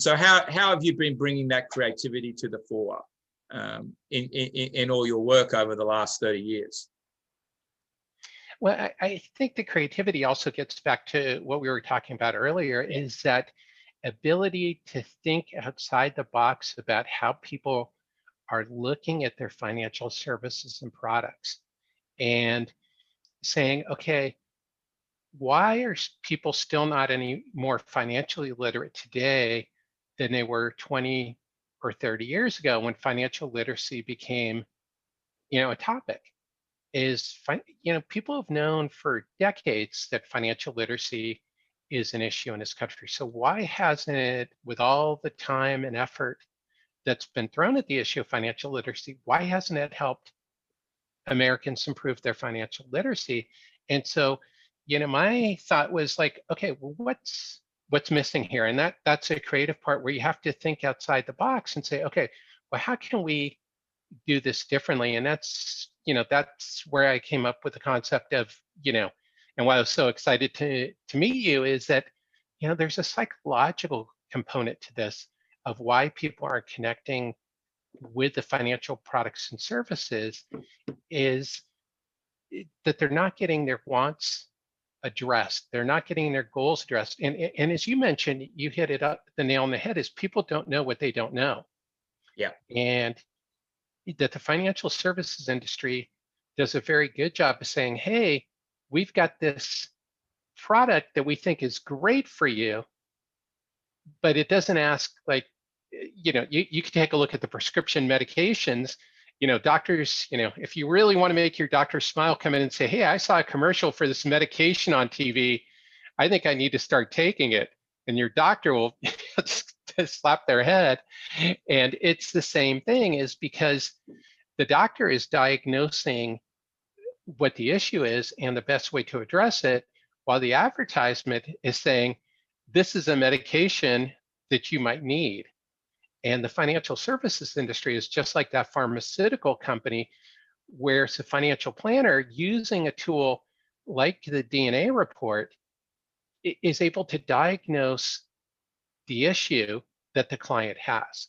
And so how have you been bringing that creativity to the fore in all your work over the last 30 years? Well, I think the creativity also gets back to what we were talking about earlier, is that ability to think outside the box about how people are looking at their financial services and products and saying, okay, why are people still not any more financially literate today than they were 20 or 30 years ago when financial literacy became, a topic? People have known for decades that financial literacy is an issue in this country. So why hasn't it, with all the time and effort that's been thrown at the issue of financial literacy, why hasn't it helped Americans improve their financial literacy? And so, my thought was like, okay, well, what's missing here? And that's a creative part where you have to think outside the box and say, okay, well, how can we do this differently? And that's where I came up with the concept of, and why I was so excited to meet you is that, there's a psychological component to this of why people are connecting with the financial products and services, is that they're not getting their wants addressed. They're not getting their goals addressed. And as you mentioned, you hit it up the nail on the head, is people don't know what they don't know. Yeah. And that the financial services industry does a very good job of saying, hey, we've got this product that we think is great for you, but it doesn't ask, like, you can take a look at the prescription medications. Doctors, if you really want to make your doctor smile, come in and say, hey, I saw a commercial for this medication on TV. I think I need to start taking it. And your doctor will slap their head. And it's the same thing, is because the doctor is diagnosing what the issue is and the best way to address it, while the advertisement is saying, this is a medication that you might need. And the financial services industry is just like that pharmaceutical company, where it's a financial planner using a tool like the DNA report is able to diagnose the issue that the client has.